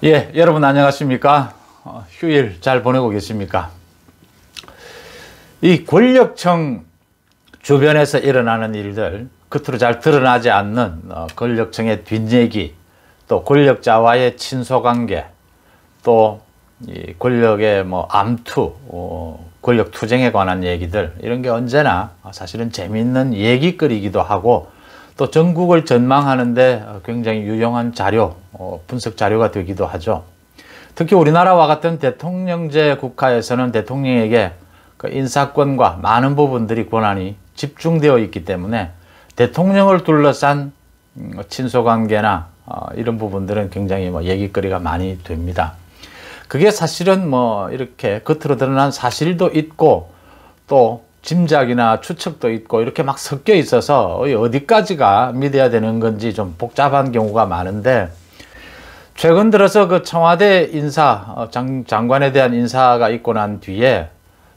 예, 여러분 안녕하십니까? 휴일 잘 보내고 계십니까? 이 권력층 주변에서 일어나는 일들, 겉으로 잘 드러나지 않는 권력층의 뒷얘기, 또 권력자와의 친소관계, 또 이 권력의 암투, 권력 투쟁에 관한 얘기들, 이런 게 언제나 사실은 재미있는 얘기거리이기도 하고, 또 전국을 전망하는데 굉장히 유용한 자료, 분석 자료가 되기도 하죠. 특히 우리나라와 같은 대통령제 국가에서는 대통령에게 그 인사권과 많은 부분들이 권한이 집중되어 있기 때문에 대통령을 둘러싼 친소관계나 이런 부분들은 굉장히 얘기거리가 많이 됩니다. 그게 사실은 이렇게 겉으로 드러난 사실도 있고 또 짐작이나 추측도 있고 이렇게 막 섞여 있어서 어디까지가 믿어야 되는 건지 좀 복잡한 경우가 많은데, 최근 들어서 그 청와대 인사, 장관에 대한 인사가 있고 난 뒤에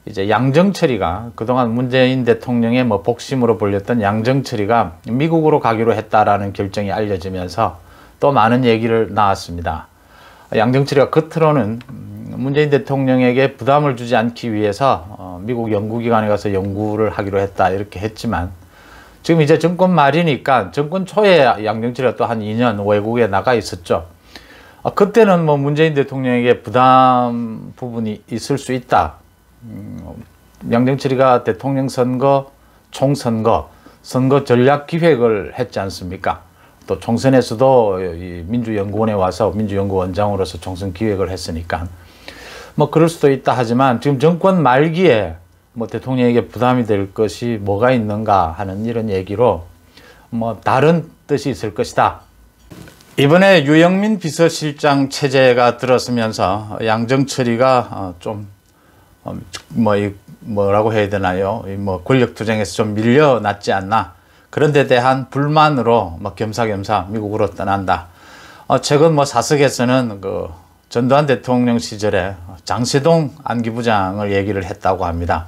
이제 양정철이가 그동안 문재인 대통령의 복심으로 불렸던 양정철이가 미국으로 가기로 했다라는 결정이 알려지면서 또 많은 얘기를 나왔습니다. 양정철이가 겉으로는 문재인 대통령에게 부담을 주지 않기 위해서 미국 연구기관에 가서 연구를 하기로 했다 이렇게 했지만, 지금 이제 정권 말이니까 정권 초에 양정철이가 또 한 2년 외국에 나가 있었죠. 그때는 문재인 대통령에게 부담 부분이 있을 수 있다. 양정철이가 대통령 선거, 총선거, 선거 전략 기획을 했지 않습니까? 또 총선에서도 이 민주연구원에 와서 민주연구원장으로서 총선 기획을 했으니까 그럴 수도 있다 하지만, 지금 정권 말기에 대통령에게 부담이 될 것이 뭐가 있는가 하는 이런 얘기로 다른 뜻이 있을 것이다. 이번에 유영민 비서실장 체제가 들어서면서 양정철이가 좀 뭐라고 해야 되나요? 권력 투쟁에서 좀 밀려났지 않나. 그런 데 대한 불만으로 겸사겸사 미국으로 떠난다. 최근 사석에서는 그 전두환 대통령 시절에 장세동 안기부장을 얘기를 했다고 합니다.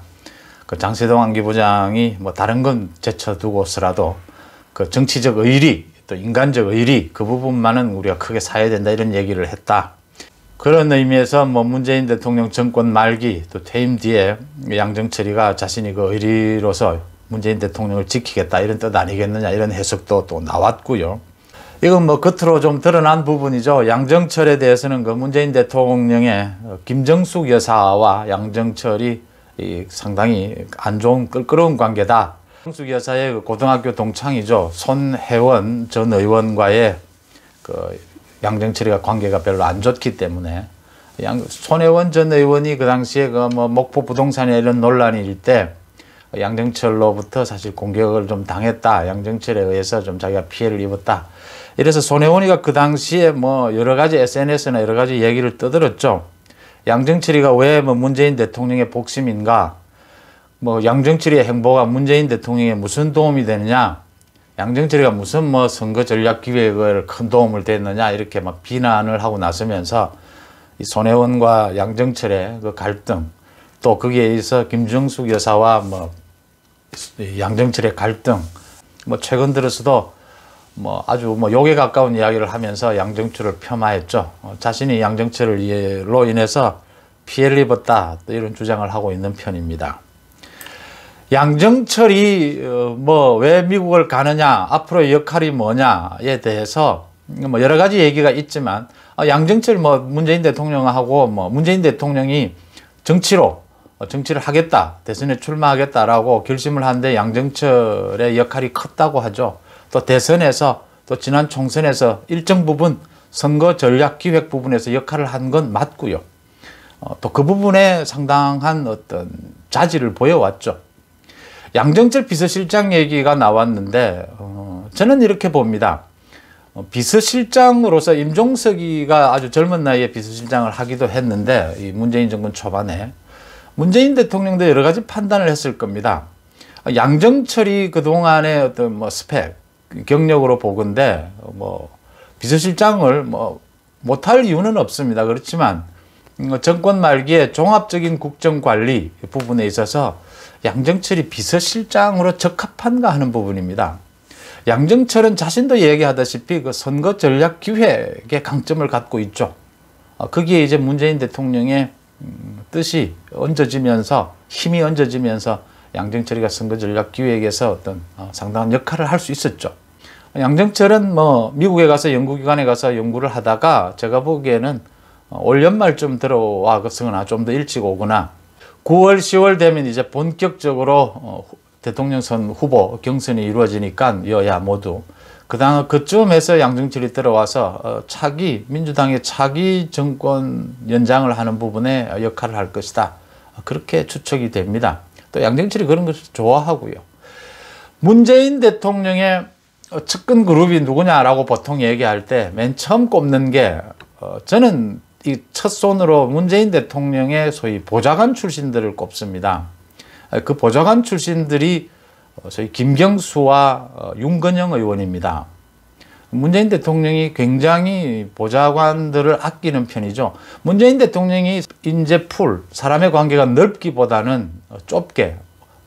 그 장세동 안기부장이 다른 건 제쳐두고서라도 그 정치적 의리, 또 인간적 의리, 그 부분만은 우리가 크게 사야 된다 이런 얘기를 했다. 그런 의미에서 문재인 대통령 정권 말기 또 퇴임 뒤에 양정철이가 자신이 그 의리로서 문재인 대통령을 지키겠다 이런 뜻 아니겠느냐 이런 해석도 또 나왔고요. 이건 겉으로 좀 드러난 부분이죠. 양정철에 대해서는 그 문재인 대통령의 김정숙 여사와 양정철이 상당히 안 좋은 껄끄러운 관계다. 김정숙 여사의 그 고등학교 동창이죠. 손혜원 전 의원과의 그 양정철이가 관계가 별로 안 좋기 때문에 손혜원 전 의원이 그 당시에 그 목포 부동산에 이런 논란이 일 때 양정철로부터 사실 공격을 좀 당했다. 양정철에 의해서 좀 자기가 피해를 입었다. 이래서 손혜원이가 그 당시에 여러 가지 SNS나 여러 가지 얘기를 떠들었죠. 양정철이가 왜 문재인 대통령의 복심인가? 양정철이의 행보가 문재인 대통령에 무슨 도움이 되느냐? 양정철이가 무슨 선거 전략 기획을 큰 도움을 됐느냐? 이렇게 비난을 하고 나서면서 이 손혜원과 양정철의 그 갈등, 또 거기에 의해서 김정숙 여사와 양정철의 갈등, 최근 들어서도 아주 욕에 가까운 이야기를 하면서 양정철을 폄하했죠. 자신이 양정철로 인해서 피해를 입었다, 또 이런 주장을 하고 있는 편입니다. 양정철이 왜 미국을 가느냐, 앞으로의 역할이 뭐냐에 대해서 여러 가지 얘기가 있지만, 양정철 문재인 대통령하고 문재인 대통령이 정치를 하겠다, 대선에 출마하겠다라고 결심을 하는데 양정철의 역할이 컸다고 하죠. 또 대선에서 또 지난 총선에서 일정 부분 선거 전략 기획 부분에서 역할을 한 건 맞고요. 또 그 부분에 상당한 어떤 자질을 보여왔죠. 양정철 비서실장 얘기가 나왔는데 저는 이렇게 봅니다. 비서실장으로서 임종석이가 아주 젊은 나이에 비서실장을 하기도 했는데, 이 문재인 정권 초반에 문재인 대통령도 여러 가지 판단을 했을 겁니다. 양정철이 그동안의 어떤 스펙, 경력으로 보건대 비서실장을 못할 이유는 없습니다. 그렇지만 정권 말기에 종합적인 국정관리 부분에 있어서 양정철이 비서실장으로 적합한가 하는 부분입니다. 양정철은 자신도 얘기하다시피 그 선거 전략 기획에 강점을 갖고 있죠. 거기에 이제 문재인 대통령의 뜻이 얹어지면서 힘이 얹어지면서 양정철이가 선거 전략 기획에서 어떤 상당한 역할을 할 수 있었죠. 양정철은 뭐 미국에 가서 연구기관에 가서 연구를 하다가 제가 보기에는 올 연말쯤 들어와서거나 좀 더 일찍 오거나 9월, 10월 되면 이제 본격적으로 대통령 선 후보 경선이 이루어지니까 여야 모두 그쯤에서 양정철이 들어와서 민주당의 차기 정권 연장을 하는 부분에 역할을 할 것이다. 그렇게 추측이 됩니다. 또 양정철이 그런 것을 좋아하고요. 문재인 대통령의 측근 그룹이 누구냐라고 보통 얘기할 때 맨 처음 꼽는 게 저는 이 첫손으로 문재인 대통령의 소위 보좌관 출신들을 꼽습니다. 그 보좌관 출신들이 소위 김경수와 윤건영 의원입니다. 문재인 대통령이 굉장히 보좌관들을 아끼는 편이죠. 문재인 대통령이 인재풀, 사람의 관계가 넓기보다는 좁게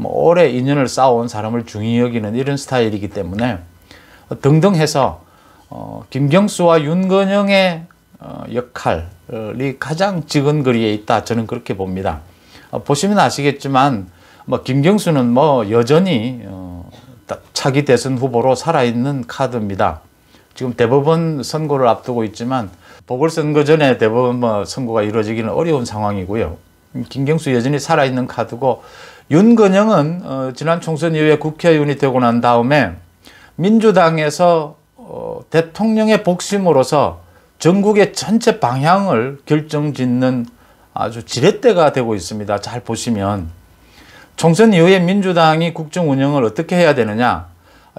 오래 인연을 쌓아온 사람을 중히 여기는 이런 스타일이기 때문에 등등 해서 김경수와 윤건영의 역할이 가장 지근거리에 있다. 저는 그렇게 봅니다. 보시면 아시겠지만 김경수는 여전히 차기 대선 후보로 살아있는 카드입니다. 지금 대법원 선고를 앞두고 있지만 보궐선거 전에 대법원 선고가 이루어지기는 어려운 상황이고요. 김경수 여전히 살아있는 카드고, 윤건영은 지난 총선 이후에 국회의원이 되고 난 다음에 민주당에서 대통령의 복심으로서 전국의 전체 방향을 결정짓는 아주 지렛대가 되고 있습니다. 잘 보시면 총선 이후에 민주당이 국정 운영을 어떻게 해야 되느냐,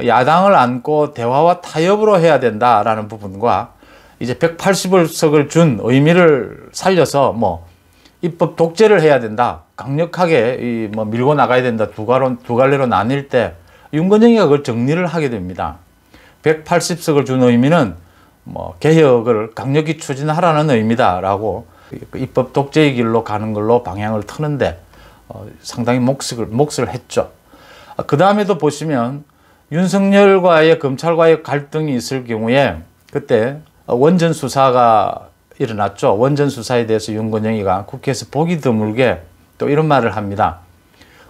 야당을 안고 대화와 타협으로 해야 된다라는 부분과 이제 180석을 준 의미를 살려서 입법 독재를 해야 된다, 강력하게 밀고 나가야 된다, 두 갈래로 나뉠 때 윤건영이가 그걸 정리를 하게 됩니다. 180석을 준 의미는 개혁을 강력히 추진하라는 의미다라고 입법 독재의 길로 가는 걸로 방향을 트는데 상당히 몫을 했죠. 그 다음에도 보시면 윤석열과의 검찰과의 갈등이 있을 경우에 그때 원전 수사가 일어났죠. 원전 수사에 대해서 윤건영이가 국회에서 보기 드물게 또 이런 말을 합니다.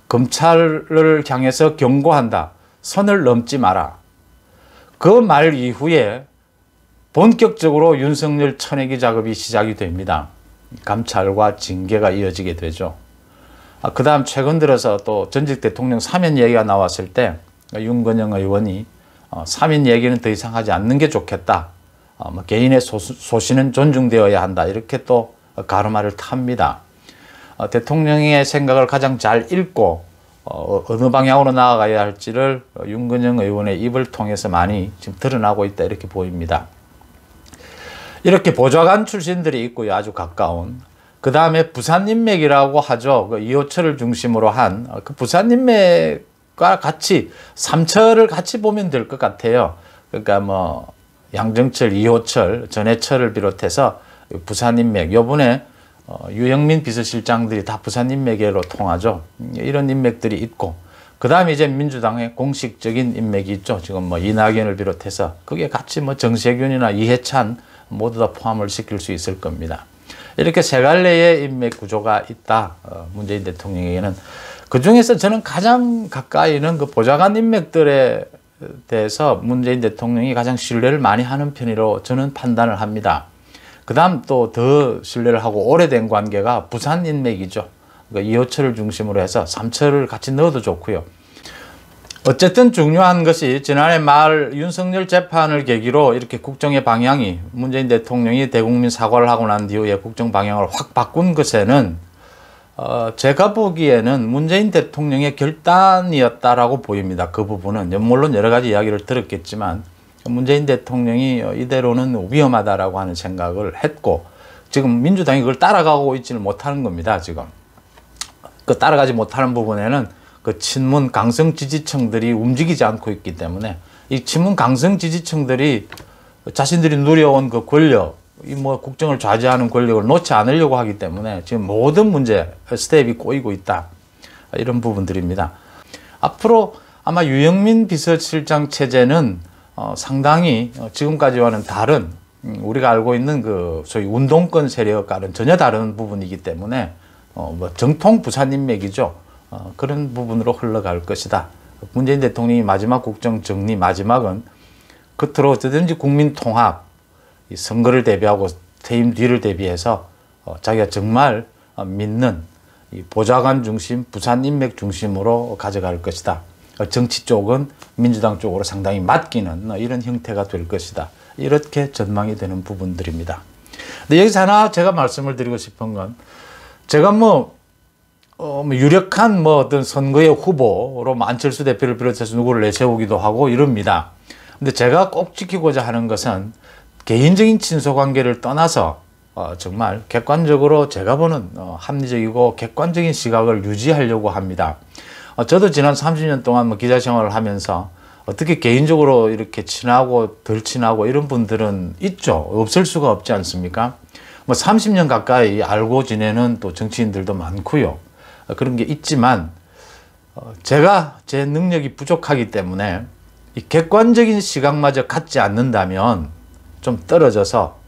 검찰을 향해서 경고한다. 선을 넘지 마라. 그 말 이후에 본격적으로 윤석열 쳐내기 작업이 시작이 됩니다. 감찰과 징계가 이어지게 되죠. 그 다음 최근 들어서 또 전직 대통령 사면 얘기가 나왔을 때 윤건영 의원이 사면 얘기는 더 이상 하지 않는 게 좋겠다. 개인의 소신은 존중되어야 한다. 이렇게 또 가르마를 탑니다. 대통령의 생각을 가장 잘 읽고 어느 방향으로 나아가야 할지를 윤건영 의원의 입을 통해서 많이 지금 드러나고 있다. 이렇게 보입니다. 이렇게 보좌관 출신들이 있고요. 아주 가까운. 그 다음에 부산인맥이라고 하죠. 그 이호철을 중심으로 한 그 부산인맥과 같이 삼철을 같이 보면 될 것 같아요. 그러니까 양정철, 이호철, 전해철을 비롯해서 부산인맥, 요번에 유영민 비서실장들이 다 부산인맥으로 통하죠. 이런 인맥들이 있고, 그 다음에 이제 민주당의 공식적인 인맥이 있죠. 지금 이낙연을 비롯해서 그게 같이 정세균이나 이해찬 모두 다 포함을 시킬 수 있을 겁니다. 이렇게 세 갈래의 인맥 구조가 있다. 문재인 대통령에게는. 그 중에서 저는 가장 가까이는 그 보좌관 인맥들에 대해서 문재인 대통령이 가장 신뢰를 많이 하는 편으로 저는 판단을 합니다. 그 다음 또 더 신뢰를 하고 오래된 관계가 부산 인맥이죠. 그러니까 이호철을 중심으로 해서 삼철을 같이 넣어도 좋고요. 어쨌든 중요한 것이 지난해 말 윤석열 재판을 계기로 이렇게 국정의 방향이 문재인 대통령이 대국민 사과를 하고 난 뒤에 국정 방향을 확 바꾼 것에는 제가 보기에는 문재인 대통령의 결단이었다라고 보입니다. 그 부분은 물론 여러 가지 이야기를 들었겠지만 문재인 대통령이 이대로는 위험하다라고 하는 생각을 했고, 지금 민주당이 그걸 따라가고 있지는 못하는 겁니다. 지금 그 따라가지 못하는 부분에는 그 친문 강성 지지층들이 움직이지 않고 있기 때문에 이 친문 강성 지지층들이 자신들이 누려온 그 권력, 국정을 좌지하는 권력을 놓지 않으려고 하기 때문에 지금 모든 문제 스텝이 꼬이고 있다. 이런 부분들입니다. 앞으로 아마 유영민 비서실장 체제는 상당히 지금까지와는 다른 우리가 알고 있는 그 소위 운동권 세력과는 전혀 다른 부분이기 때문에 뭐 정통 부산 인맥이죠. 그런 부분으로 흘러갈 것이다. 문재인 대통령이 마지막 국정 정리 마지막은 끝으로 어쨌든지 국민 통합, 이 선거를 대비하고 퇴임 뒤를 대비해서 자기가 정말 믿는 이 보좌관 중심, 부산 인맥 중심으로 가져갈 것이다. 정치 쪽은 민주당 쪽으로 상당히 맡기는 이런 형태가 될 것이다. 이렇게 전망이 되는 부분들입니다. 근데 여기서 하나 제가 말씀을 드리고 싶은 건 제가 유력한 어떤 선거의 후보로 안철수 대표를 비롯해서 누구를 내세우기도 하고 이럽니다. 근데 제가 꼭 지키고자 하는 것은 개인적인 친소 관계를 떠나서 정말 객관적으로 제가 보는 합리적이고 객관적인 시각을 유지하려고 합니다. 저도 지난 30년 동안 기자 생활을 하면서 어떻게 개인적으로 이렇게 친하고 덜 친하고 이런 분들은 있죠. 없을 수가 없지 않습니까? 30년 가까이 알고 지내는 또 정치인들도 많고요. 그런 게 있지만 제가 제 능력이 부족하기 때문에 이 객관적인 시각마저 갖지 않는다면 좀 떨어져서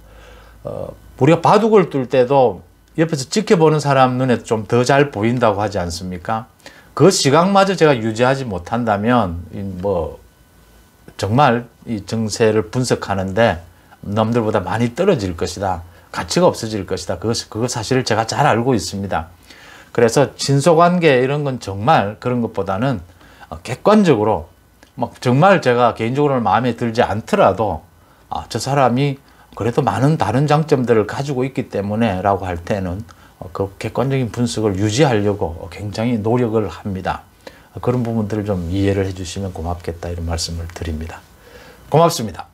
우리가 바둑을 둘 때도 옆에서 지켜보는 사람 눈에 좀 더 잘 보인다고 하지 않습니까? 그 시각마저 제가 유지하지 못한다면 정말 이 정세를 분석하는데 남들보다 많이 떨어질 것이다. 가치가 없어질 것이다. 그거 사실을 제가 잘 알고 있습니다. 그래서 친소관계 이런 건 정말 그런 것보다는 객관적으로 정말 제가 개인적으로는 마음에 들지 않더라도 저 사람이 그래도 많은 다른 장점들을 가지고 있기 때문에 라고 할 때는 그 객관적인 분석을 유지하려고 굉장히 노력을 합니다. 그런 부분들을 좀 이해를 해주시면 고맙겠다 이런 말씀을 드립니다. 고맙습니다.